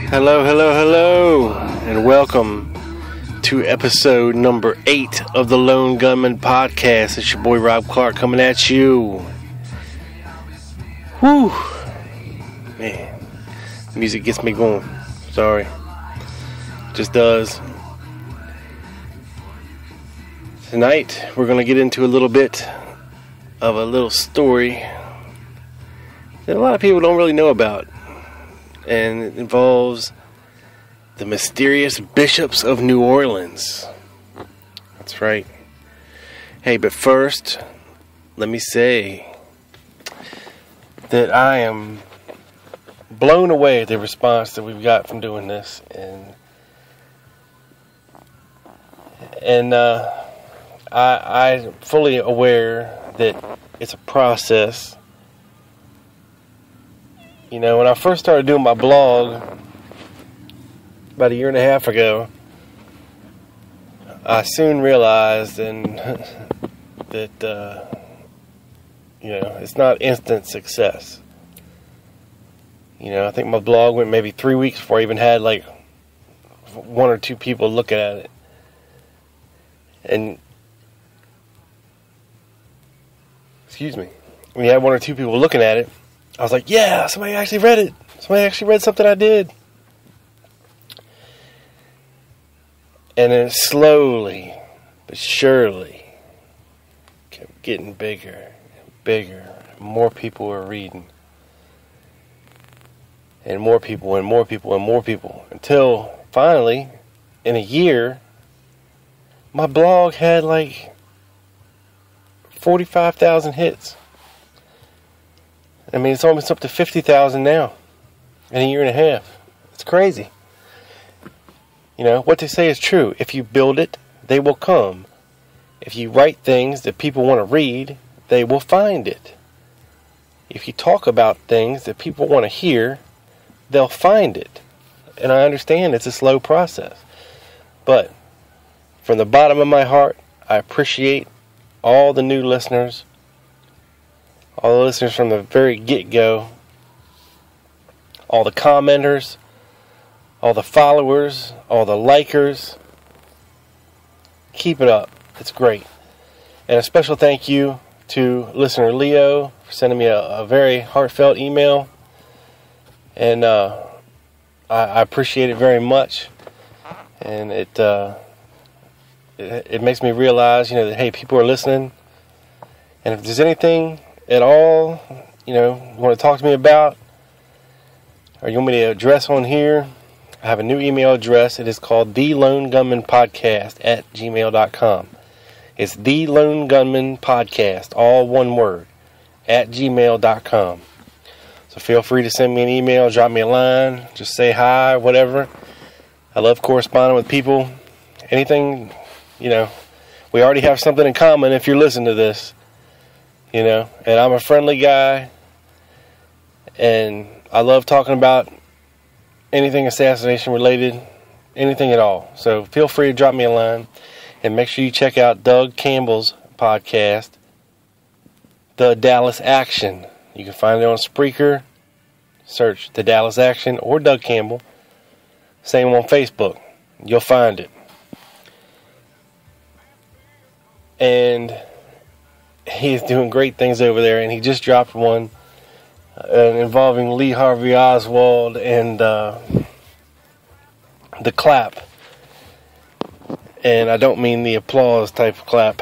Hello, hello, hello, and welcome to episode number 8 of the Lone Gunman Podcast. It's your boy Rob Clark coming at you. Whew. Man, the music gets me going. Sorry. Just does. Tonight, we're going to get into a little bit of a little story that a lot of people don't really know about. And it involves the mysterious bishops of New Orleans. That's right. Hey, but first, let me say that I am blown away at the response that we've got from doing this. And I'm fully aware that it's a process. You know, when I first started doing my blog about a year and a half ago, I soon realized that it's not instant success. You know, I think my blog went maybe 3 weeks before I even had like 1 or 2 people looking at it. And when you had 1 or 2 people looking at it, I was like, yeah, somebody actually read it. Somebody actually read something I did. And then slowly, but surely, kept getting bigger and bigger. More people were reading. And more people and more people and more people. Until finally, in a year, my blog had like 45,000 hits. I mean, it's almost up to 50,000 now in a year and a half. It's crazy. You know, what they say is true. If you build it, they will come. If you write things that people want to read, they will find it. If you talk about things that people want to hear, they'll find it. And I understand it's a slow process. But from the bottom of my heart, I appreciate all the new listeners. All the listeners from the very get-go, all the commenters, all the followers, all the likers. Keep it up. It's great. And a special thank you to listener Leo for sending me a very heartfelt email. And I appreciate it very much. And it makes me realize, that, hey, people are listening. And if there's anything at all, you want to talk to me about, or you want me to address on here, I have a new email address. It is called thelonegunmanpodcast@gmail.com. It's thelonegunmanpodcast, all one word, @gmail.com. So feel free to send me an email, drop me a line, just say hi, whatever. I love corresponding with people. Anything, we already have something in common if you're listening to this. And I'm a friendly guy, and I love talking about anything assassination related, anything at all. So feel free to drop me a line, and make sure you check out Doug Campbell's podcast, The Dallas Action. You can find it on Spreaker. Search The Dallas Action or Doug Campbell. Same on Facebook. You'll find it. And he's doing great things over there, and he just dropped one involving Lee Harvey Oswald and the clap. And I don't mean the applause type of clap,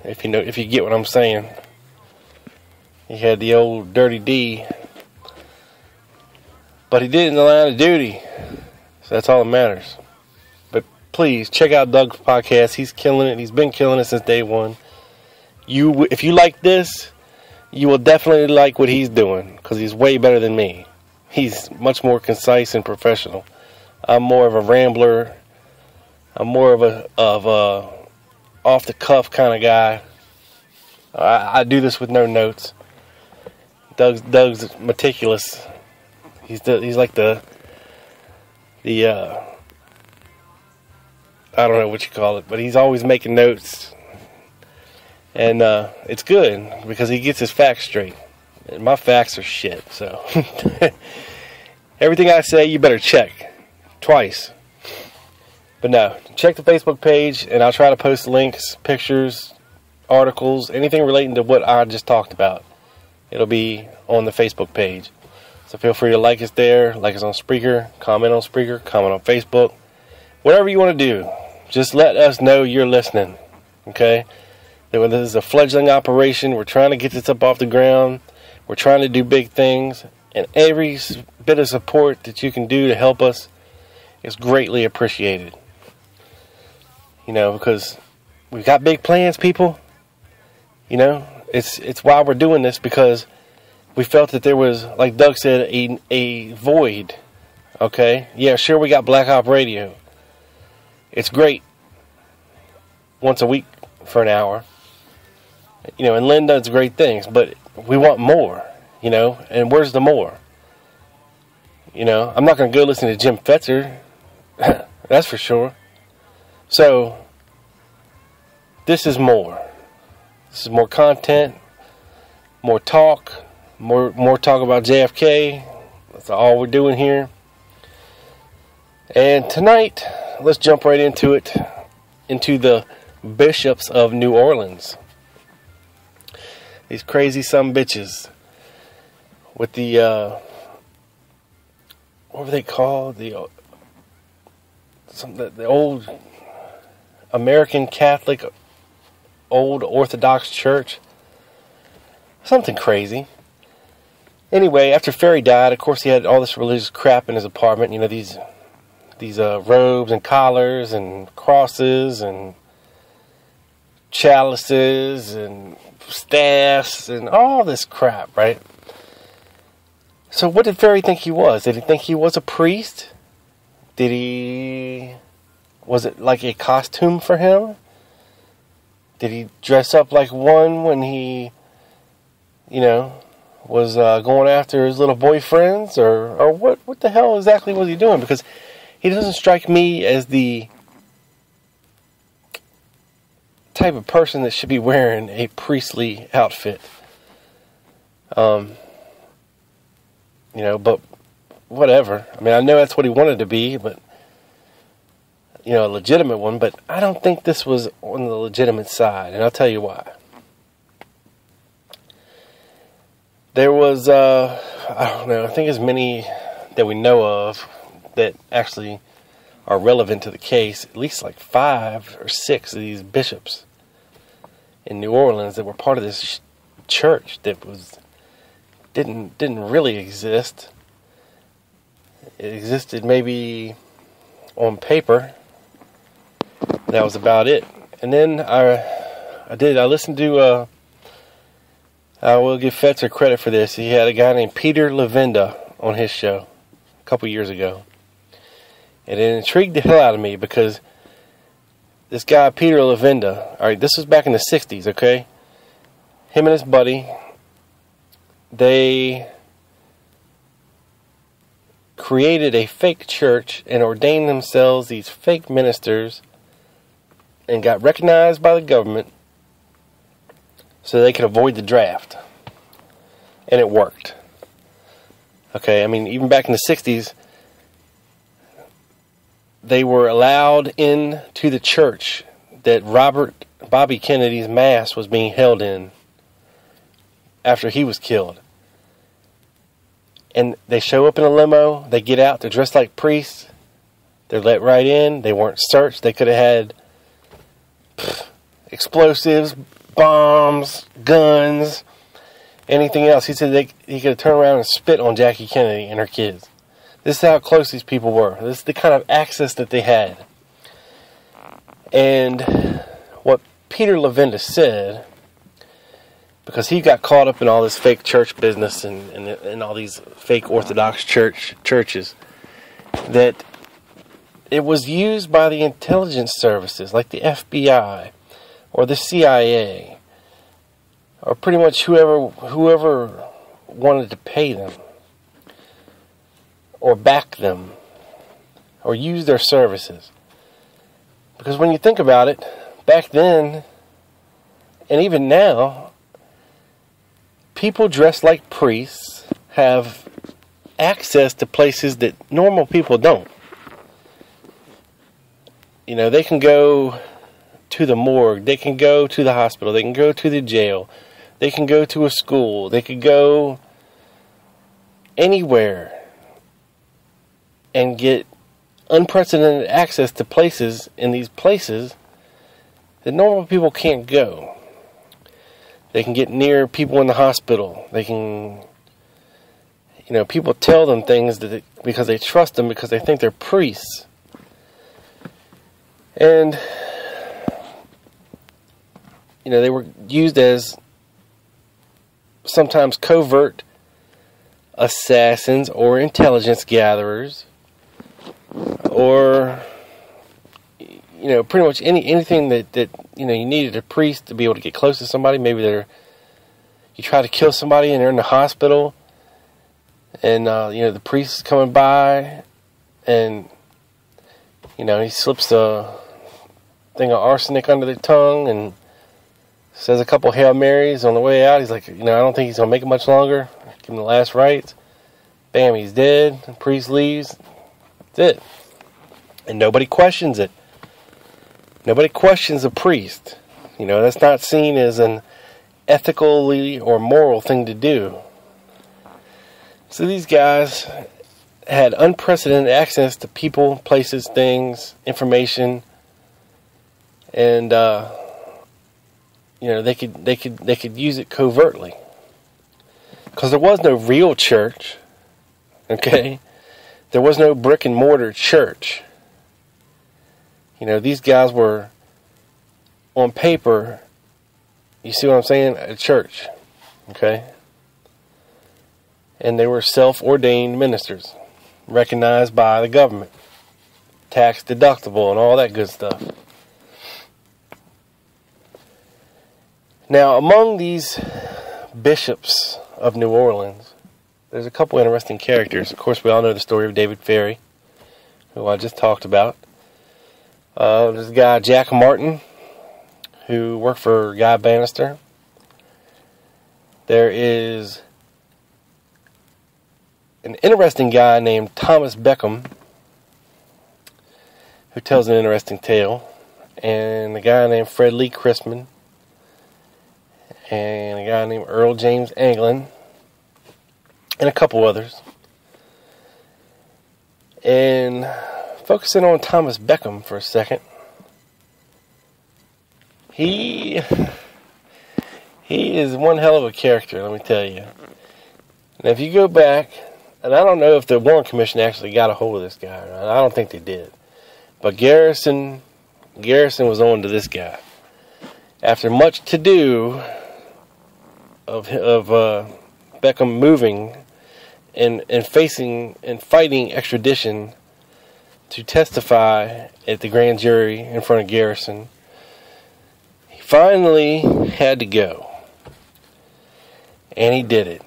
if you get what I'm saying. He had the old Dirty D, but he did it in the line of duty, so that's all that matters. But please check out Doug's podcast. He's killing it. He's been killing it since day one. If you like this, you will definitely like what he's doing, because he's way better than me. He's much more concise and professional. I'm more of a rambler. I'm more of a off the cuff kind of guy. I do this with no notes. Doug's meticulous. He's like the I don't know what you call it, but he's always making notes. And it's good because he gets his facts straight. And my facts are shit, so everything I say, you better check. twice. But no, check the Facebook page, and I'll try to post links, pictures, articles, anything relating to what I just talked about. It'll be on the Facebook page. So feel free to like us there, like us on Spreaker, comment on Spreaker, comment on Facebook. Whatever you want to do, just let us know you're listening. Okay? That this is a fledgling operation. We're trying to get this up off the ground. We're trying to do big things. And every bit of support that you can do to help us is greatly appreciated. You know, because we've got big plans, people. You know, it's why we're doing this, because we felt that there was, like Doug said, a void. Okay? Yeah, sure, we got Black Op Radio. It's great. Once a week for an hour. You know, and Lynn does great things, but we want more. You know, and where's the more? You know, I'm not going to go listen to Jim Fetzer. That's for sure. So, this is more. This is more content, more talk, more talk about JFK. That's all we're doing here. And tonight, let's jump right into it, into the bishops of New Orleans. These crazy sumbitches with the, what were they called? The old American Catholic Old Orthodox Church. Something crazy. Anyway, after Ferry died, of course he had all this religious crap in his apartment. You know, these robes and collars and crosses and chalices and staffs and all this crap, right? So what did Ferry think he was? Did he think he was a priest? Was it like a costume for him? Did he dress up like one when he, you know, was going after his little boyfriends? Or what the hell exactly was he doing? Because he doesn't strike me as the type of person that should be wearing a priestly outfit. You know, but whatever. I mean, I know that's what he wanted to be, but, you know, a legitimate one, but I don't think this was on the legitimate side, and I'll tell you why. There was, I don't know, I think as many that we know of that actually are relevant to the case, at least like 5 or 6 of these bishops in New Orleans that were part of this church that didn't really exist. It existed maybe on paper. That was about it. And then I listened to, I will give Fetzer credit for this. He had a guy named Peter Levenda on his show a couple years ago. And it intrigued the hell out of me because this guy, Peter Levenda, alright, this was back in the 60s, okay? Him and his buddy, they created a fake church and ordained themselves these fake ministers and got recognized by the government so they could avoid the draft. And it worked. Okay, I mean, even back in the 60s, they were allowed into the church that Bobby Kennedy's mass was being held in after he was killed. And they show up in a limo, they get out, they're dressed like priests, they're let right in, they weren't searched, they could have had explosives, bombs, guns, anything else. He said he could have turned around and spit on Jackie Kennedy and her kids. This is how close these people were. This is the kind of access that they had. And what Peter Levenda said, because he got caught up in all this fake church business and all these fake Orthodox churches, that it was used by the intelligence services like the FBI or the CIA or pretty much whoever wanted to pay them or back them or use their services. Because when you think about it, back then and even now, people dressed like priests have access to places that normal people don't. they can go to the morgue, they can go to the hospital, they can go to the jail, they can go to a school, they could go anywhere and get unprecedented access to places in these places that normal people can't go. They can get near people in the hospital. They can, people tell them things because they trust them, because they think they're priests. And, they were used as sometimes covert assassins or intelligence gatherers, or pretty much anything that you needed a priest to be able to get close to somebody. Maybe you try to kill somebody and they're in the hospital, and the priest is coming by, and he slips a thing of arsenic under their tongue and says a couple Hail Marys on the way out. He's like, I don't think he's gonna make it much longer. Give him the last rites. Bam, he's dead. The priest leaves. That's it. And nobody questions it. Nobody questions a priest. That's not seen as an ethically or moral thing to do. So these guys had unprecedented access to people, places, things, information, and they could use it covertly, because there was no real church. Okay, there was no brick and mortar church. These guys were, on paper, you see what I'm saying, a church. Okay? And they were self-ordained ministers, recognized by the government, tax deductible, and all that good stuff. Now, among these bishops of New Orleans, there's a couple interesting characters. Of course, we all know the story of David Ferry, who I just talked about. There's a guy, Jack Martin, who worked for Guy Bannister. There is an interesting guy named Thomas Beckham, who tells an interesting tale. And a guy named Fred Lee Chrisman. And a guy named Earl James Anglin. And a couple others. And focusing on Thomas Beckham for a second, he is one hell of a character, let me tell you. And if you go back, and I don't know if the Warren Commission actually got a hold of this guy, I don't think they did, but Garrison was on to this guy. After much to do of Beckham moving and facing and fighting extradition to testify at the grand jury in front of Garrison, he finally had to go. And he did it.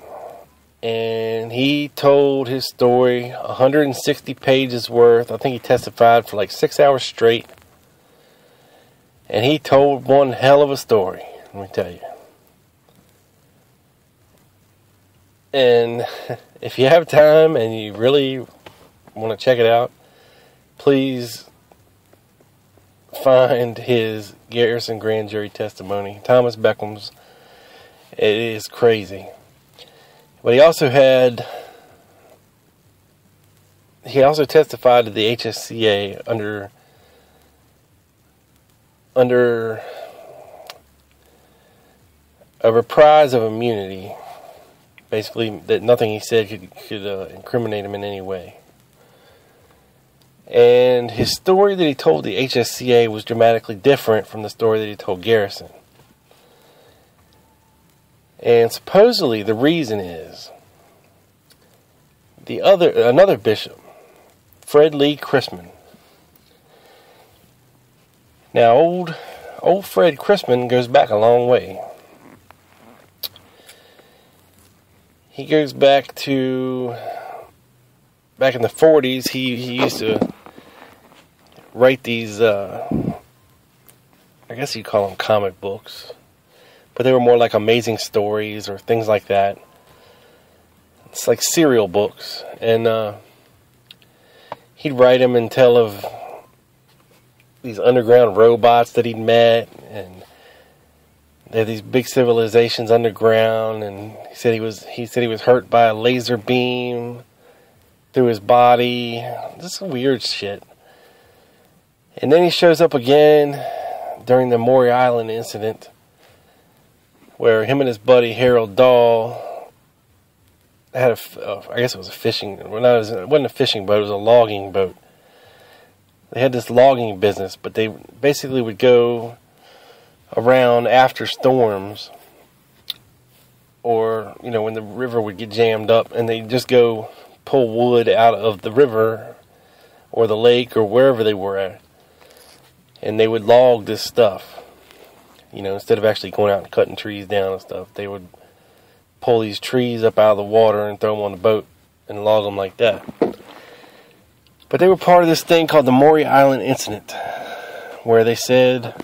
And he told his story, 160 pages worth. I think he testified for like 6 hours straight. And he told one hell of a story, let me tell you. And if you have time and you really want to check it out, please find his Garrison grand jury testimony. Thomas Beckham's. It is crazy. But he also testified to the HSCA under a reprise of immunity. Basically, that nothing he said could incriminate him in any way. And his story that he told the HSCA was dramatically different from the story that he told Garrison. And supposedly the reason is another bishop, Fred Lee Chrisman. Now, old Fred Chrisman goes back a long way. He goes back in the 40s. He used to write these, I guess you'd call them comic books, but they were more like amazing stories or things like that. It's like serial books, and he'd write them and tell of these underground robots that he'd met, and they had these big civilizations underground, and he said he was hurt by a laser beam through his body. This is weird shit. And then he shows up again during the Maury Island incident, where him and his buddy Harold Dahl had I guess it was a fishing, well, no, it wasn't a fishing boat, it was a logging boat. They had this logging business, but they basically would go around after storms, or, you know, when the river would get jammed up, and they'd just go pull wood out of the river or the lake or wherever they were at, and they would log this stuff. You know, instead of actually going out and cutting trees down and stuff, they would pull these trees up out of the water and throw them on the boat and log them like that. But they were part of this thing called the Maury Island incident, where they said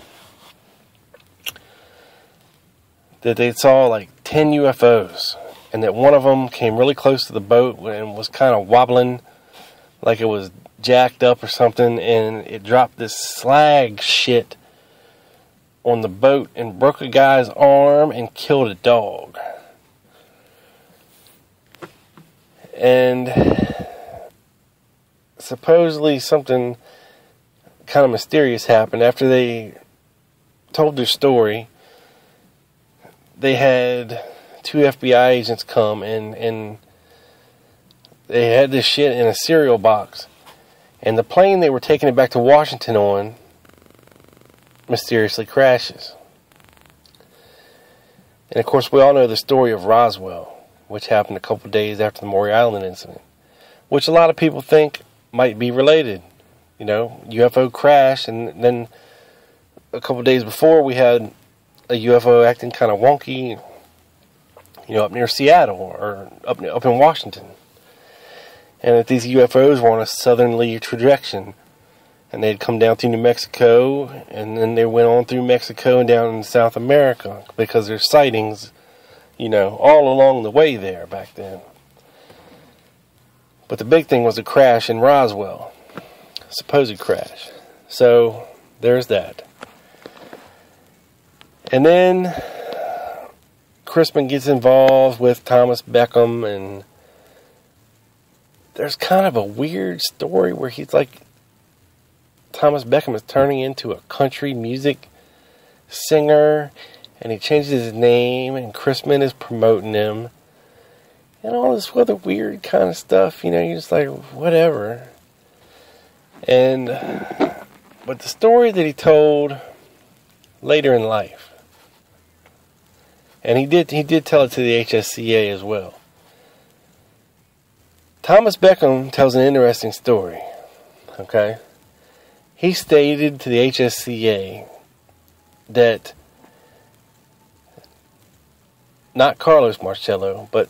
that they saw like 10 UFOs, and that one of them came really close to the boat and was kind of wobbling like it was jacked up or something, and it dropped this slag shit on the boat and broke a guy's arm and killed a dog. And supposedly something kind of mysterious happened after they told their story. They had 2 FBI agents come, and they had this shit in a cereal box, and the plane they were taking it back to Washington on mysteriously crashes. And of course we all know the story of Roswell, which happened a couple days after the Maury Island incident, which a lot of people think might be related. You know, UFO crash, and then a couple days before we had a UFO acting kind of wonky, you know, up near Seattle or up in Washington. And that these UFOs were on a southerly trajectory, and they'd come down through New Mexico, and then they went on through Mexico and down in South America, because there's sightings, you know, all along the way there back then. But the big thing was a crash in Roswell, a supposed crash. So there's that. And then Chrisman gets involved with Thomas Beckham, and there's kind of a weird story where he's like, Thomas Beckham is turning into a country music singer, and he changes his name, and Chrisman is promoting him, and all this other weird kind of stuff. You know, you're just like, whatever. And but the story that he told later in life, and he did tell it to the HSCA as well. Thomas Beckham tells an interesting story. Okay? He stated to the HSCA that not Carlos Marcello, but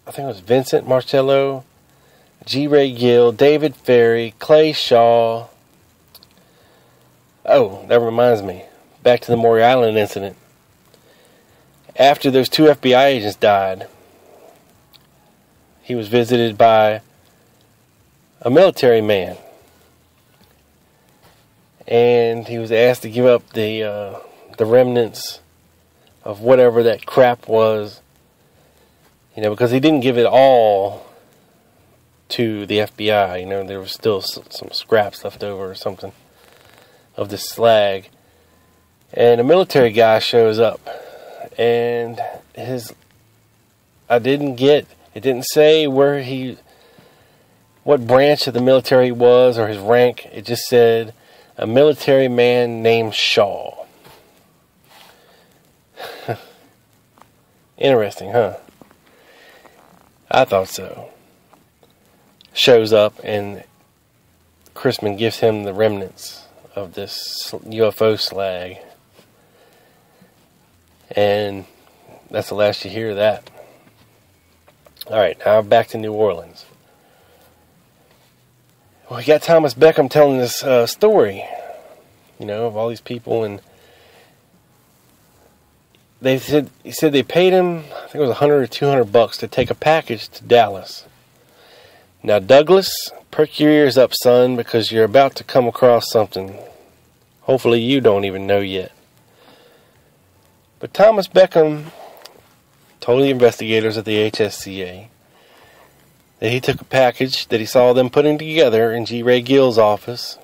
I think it was Vincent Marcello, G. Ray Gill, David Ferry, Clay Shaw. Oh, that reminds me. Back to the Maury Island incident. After those 2 FBI agents died, he was visited by a military man, and he was asked to give up the remnants of whatever that crap was, you know, because he didn't give it all to the FBI. You know, there was still some scraps left over or something of this slag. And a military guy shows up, and it didn't say what branch of the military he was or his rank. It just said a military man named Shaw. Interesting, huh? I thought so. Shows up, and Chrisman gives him the remnants of this UFO slag. And that's the last you hear of that. Alright, now back to New Orleans. Well, we got Thomas Beckham telling this story, you know, of all these people, and he said they paid him, I think it was $100 or $200 to take a package to Dallas. Now, Douglas, perk your ears up, son, because you're about to come across something Hopefully you don't even know yet. But Thomas Beckham told the investigators at the HSCA that he took a package that he saw them putting together in G. Ray Gill's office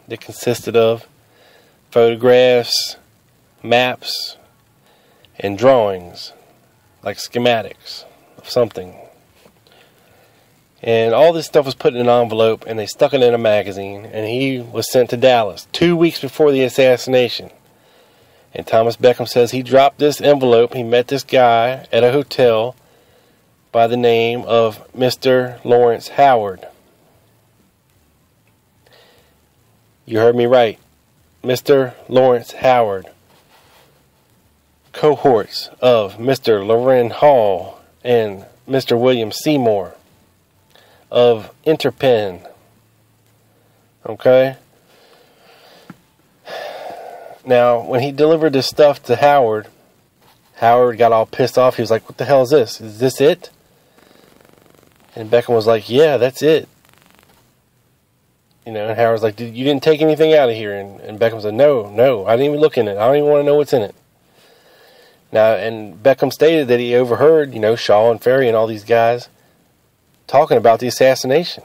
that consisted of photographs, maps, and drawings, like schematics of something. And all this stuff was put in an envelope, and they stuck it in a magazine, and he was sent to Dallas 2 weeks before the assassination. And Thomas Beckham says he dropped this envelope. He met this guy at a hotel by the name of Mr. Lawrence Howard. You heard me right. Mr. Lawrence Howard. Cohorts of Mr. Loren Hall and Mr. William Seymour of Interpen. Okay? Now, when he delivered this stuff to Howard, Howard got all pissed off. He was like, what the hell is this? Is this it? And Beckham was like, yeah, that's it. You know, and Howard's like, you didn't take anything out of here. And Beckham said, no, I didn't even look in it. I don't even want to know what's in it. Now, and Beckham stated that he overheard, you know, Shaw and Ferry and all these guys talking about the assassination.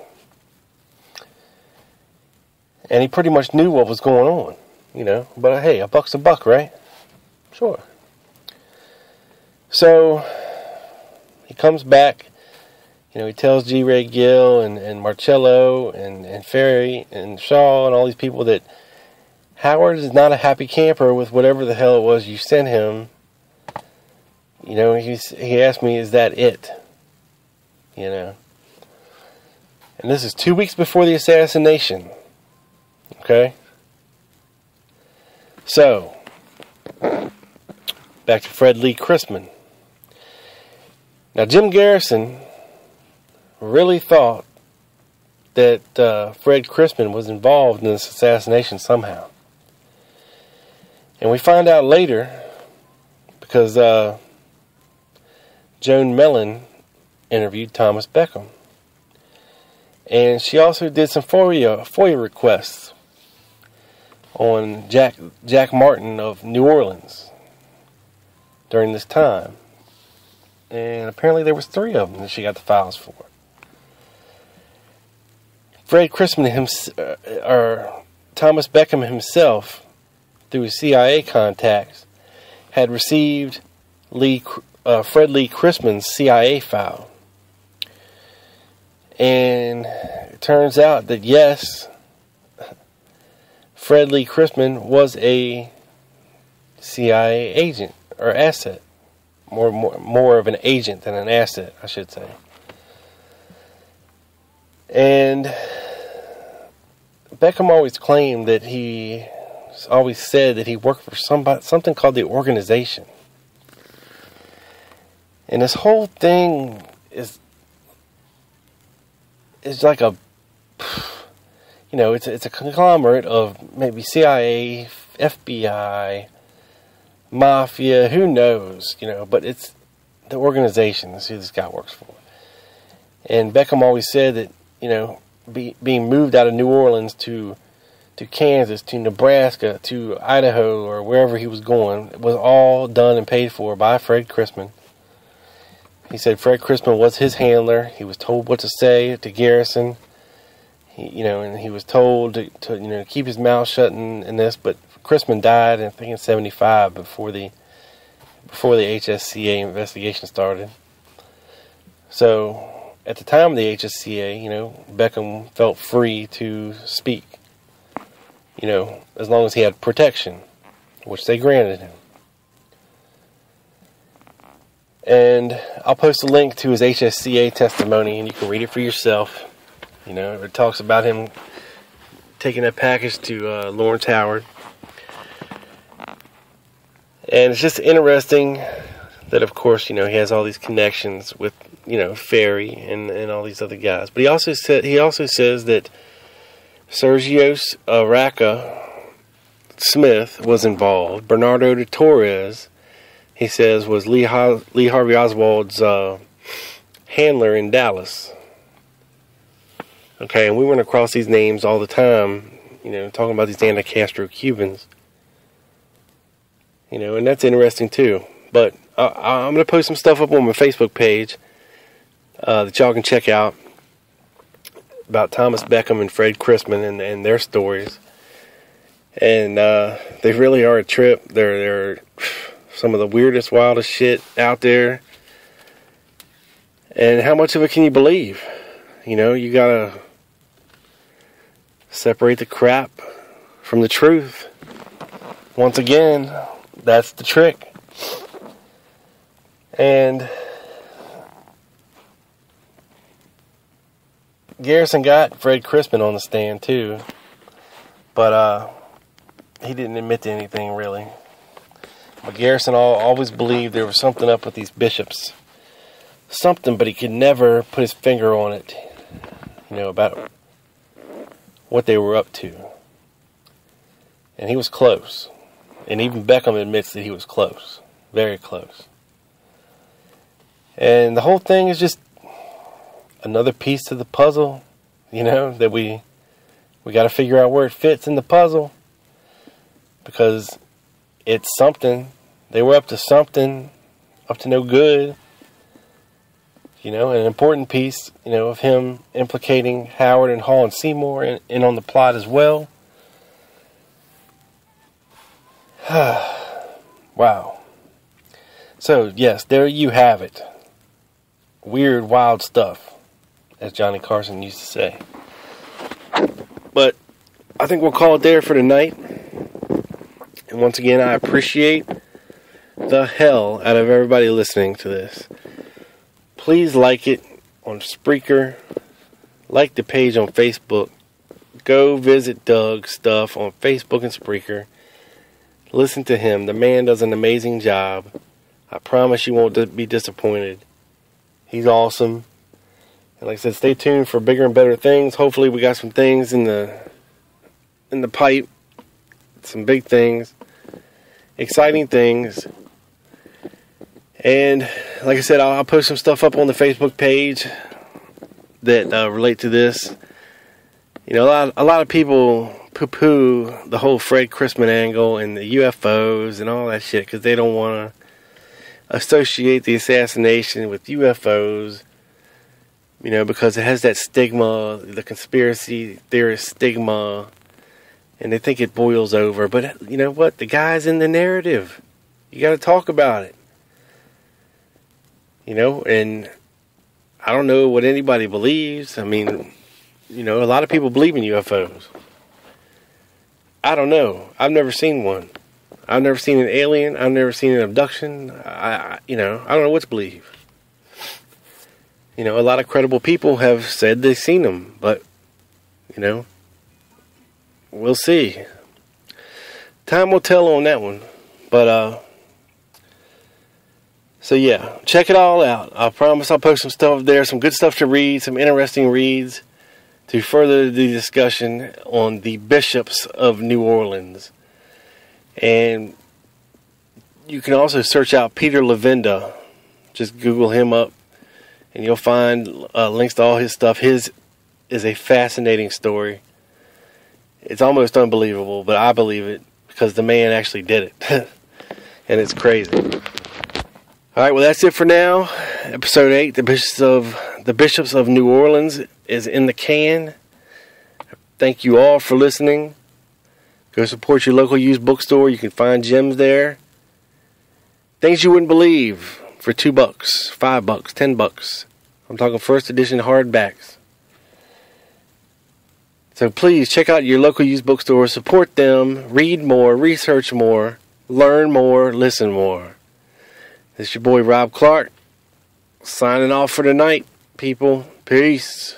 And he pretty much knew what was going on, you know. But hey, a buck's a buck, right? Sure. So, he comes back, you know, he tells G. Ray Gill and Marcello and Ferry and Shaw and all these people that Howard is not a happy camper with whatever the hell it was you sent him. You know, he asked me, is that it? You know. And this is 2 weeks before the assassination. Okay? So, back to Fred Lee Chrisman. Now, Jim Garrison really thought that Fred Chrisman was involved in this assassination somehow. And we find out later, because Joan Mellon interviewed Thomas Beckham. And she also did some FOIA requests on Jack Martin of New Orleans during this time. And apparently there was 3 of them that she got the files for. Fred Chrisman or Thomas Beckham himself, through his CIA contacts, had received Fred Lee Chrisman's CIA file. And it turns out that yes, Fred Lee Chrisman was a CIA agent or asset. More of an agent than an asset, I should say. And Beckham always claimed that he always said that he worked for something called the Organization. And this whole thing is like a, you know, it's a conglomerate of maybe CIA, FBI, Mafia, who knows, you know, but it's the Organization. That's who this guy works for. And Beckham always said that, you know, being moved out of New Orleans to Kansas, to Nebraska, to Idaho, or wherever he was going, was all done and paid for by Fred Chrisman. He said Fred Chrisman was his handler. He was told what to say to Garrison. And he was told to keep his mouth shut in this, but Chrisman died, I think, in 1975 before the HSCA investigation started. So, at the time of the HSCA, Beckham felt free to speak, as long as he had protection, which they granted him. And I'll post a link to his HSCA testimony, and you can read it for yourself. It talks about him taking that package to Lawrence Howard. And it's just interesting that, of course, he has all these connections with, Ferry and all these other guys. But he also says that Sergio Racca Smith was involved. Bernardo de Torres, he says, was Lee Harvey Oswald's handler in Dallas. Okay, and we run across these names all the time, talking about these anti-Castro Cubans. And that's interesting too. But I'm going to post some stuff up on my Facebook page that y'all can check out about Thomas Beckham and Fred Crispin and their stories. And they really are a trip. They're some of the weirdest, wildest shit out there. And how much of it can you believe? You gotta separate the crap from the truth. Once again, that's the trick. And Garrison got Fred Crispin on the stand too, but he didn't admit to anything really. But Garrison always believed there was something up with these bishops. Something, but he could never put his finger on it, about what they were up to. And he was close. And even Beckham admits that he was close. Very close. And the whole thing is just another piece to the puzzle, that we got to figure out where it fits in the puzzle. Because it's something. They were up to something, up to no good. An important piece, of him implicating Howard and Hall and Seymour and on the plot as well. Wow. So, yes, there you have it. Weird, wild stuff, as Johnny Carson used to say. But I think we'll call it there for tonight. And once again, I appreciate the hell out of everybody listening to this. Please like it on Spreaker. Like the page on Facebook. Go visit Doug's stuff on Facebook and Spreaker. Listen to him. The man does an amazing job. I promise you won't be disappointed. He's awesome. And like I said, stay tuned for bigger and better things. Hopefully we got some things in the pipe. Some big things. Exciting things. And like I said, I'll post some stuff up on the Facebook page that relate to this. A lot of people poo-poo the whole Fred Crispin angle and the UFOs and all that shit because they don't want to associate the assassination with UFOs. Because it has that stigma, the conspiracy theorist stigma, and they think it boils over. But you know what? The guy's in the narrative. You got to talk about it. And I don't know what anybody believes. I mean, a lot of people believe in UFOs. I don't know. I've never seen one. I've never seen an alien. I've never seen an abduction. I don't know what to believe. A lot of credible people have said they've seen them, but, we'll see. Time will tell on that one. But, so yeah, check it all out. I promise I'll post some stuff there, some good stuff to read, some interesting reads to further the discussion on the bishops of New Orleans. And you can also search out Peter Levenda. Just Google him up and you'll find links to all his stuff. His is a fascinating story. It's almost unbelievable, but I believe it because the man actually did it. And it's crazy. Alright, well that's it for now. Episode 8, the Bishops of New Orleans is in the can. Thank you all for listening. Go support your local used bookstore. You can find gems there. Things you wouldn't believe for $2, $5, $10. I'm talking first edition hardbacks. So please check out your local used bookstore. Support them. Read more. Research more. Learn more. Listen more. This is your boy Rob Clark. Signing off for tonight, people. Peace.